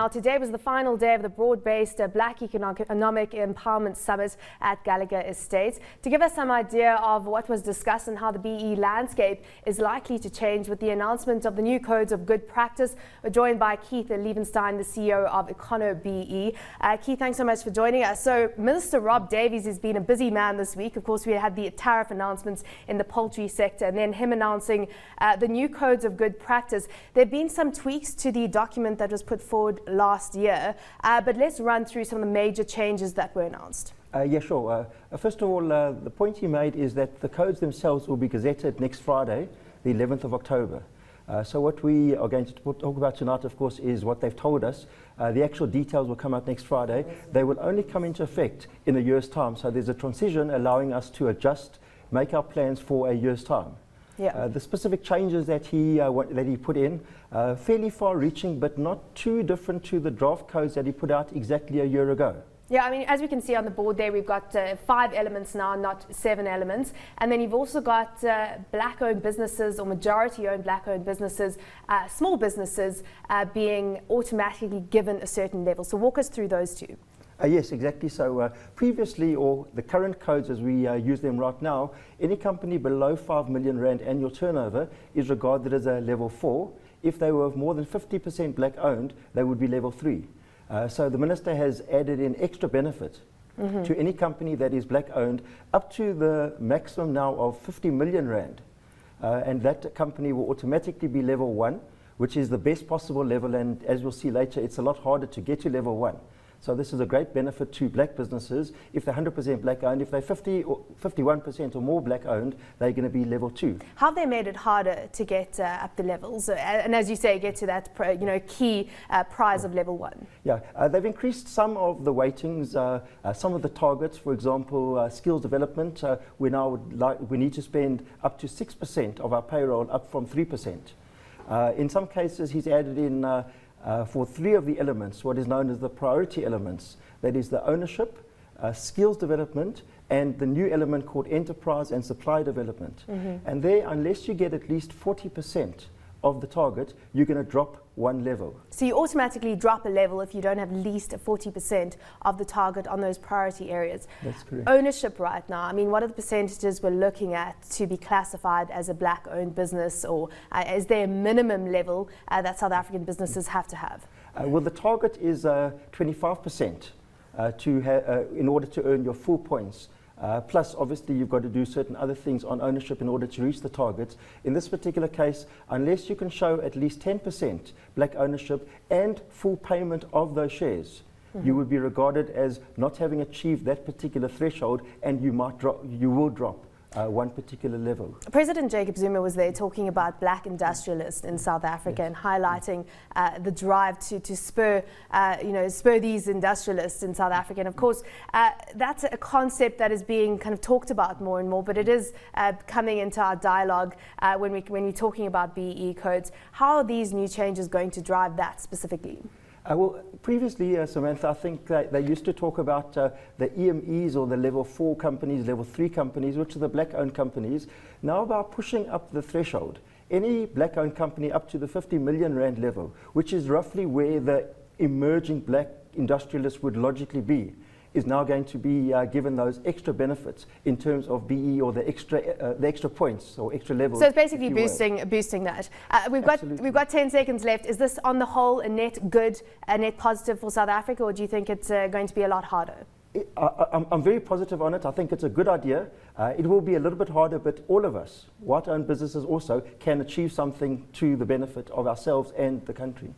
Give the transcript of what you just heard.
Now, today was the final day of the broad-based Black Economic Empowerment Summit at Gallagher Estate. To give us some idea of what was discussed and how the BE landscape is likely to change with the announcement of the new codes of good practice, we're joined by Keith Liebenstein, the CEO of Econo BE. Keith, thanks so much for joining us. So, Minister Rob Davies has been a busy man this week. Of course, we had the tariff announcements in the poultry sector and then him announcing the new codes of good practice. There have been some tweaks to the document that was put forward last year, but let's run through some of the major changes that were announced. Yeah, sure. First of all, the point you made is that the codes themselves will be gazetted next Friday, the 11th of October. So what we are going to talk about tonight, of course, is what they've told us. The actual details will come out next Friday. They will only come into effect in a year's time. So there's a transition allowing us to adjust, make our plans for a year's time. Yeah. The specific changes that he put in, fairly far-reaching, but not too different to the draft codes that he put out exactly a year ago. Yeah, I mean, as we can see on the board there, we've got 5 elements now, not 7 elements. And then you've also got black-owned businesses or majority-owned black-owned businesses, small businesses being automatically given a certain level. So walk us through those two. Yes, exactly. So previously, or the current codes as we use them right now, any company below 5 million rand annual turnover is regarded as a level 4. If they were more than 50% black owned, they would be level 3. So the Minister has added in extra benefit to any company that is black owned up to the maximum now of 50 million rand. And that company will automatically be level 1, which is the best possible level. And as we'll see later, it's a lot harder to get to level 1. So this is a great benefit to black businesses. If they're 100% black owned, if they're 50 or 51% or more black owned, they're going to be level 2. How have they made it harder to get up the levels? And as you say, get to that key prize of level 1? Yeah, they've increased some of the weightings, some of the targets. For example, skills development. We need to spend up to 6% of our payroll, up from 3%. In some cases, he's added in for 3 of the elements, what is known as the priority elements. That is the ownership, skills development, and the new element called enterprise and supply development. And there, unless you get at least 40% of the target, you're going to drop 1 level. So you automatically drop a level if you don't have at least 40% of the target on those priority areas. That's correct. Ownership right now, I mean, what are the percentages we're looking at to be classified as a black-owned business, or is there a minimum level that South African businesses have to have? Well, the target is 25% in order to earn your full points. Plus, obviously, you've got to do certain other things on ownership in order to reach the targets. In this particular case, unless you can show at least 10% black ownership and full payment of those shares, you would be regarded as not having achieved that particular threshold, and you will drop 1 particular level. President Jacob Zuma was there talking about black industrialists in South Africa, yes, and highlighting the drive to spur these industrialists in South Africa. And of course, that's a concept that is being kind of talked about more and more, but it is coming into our dialogue when we're talking about BE codes. How are these new changes going to drive that specifically? Well, previously, Samantha, I think they used to talk about the EMEs, or the level 4 companies, level 3 companies, which are the black-owned companies. Now, about pushing up the threshold, any black-owned company up to the 50 million rand level, which is roughly where the emerging black industrialists would logically be, is now going to be given those extra benefits in terms of BE, or the extra points or extra levels. So it's basically boosting that. We've got 10 seconds left. Is this on the whole a net good, a net positive for South Africa, or do you think it's going to be a lot harder? I'm very positive on it. I think it's a good idea. It will be a little bit harder, but all of us, white-owned businesses also, can achieve something to the benefit of ourselves and the country.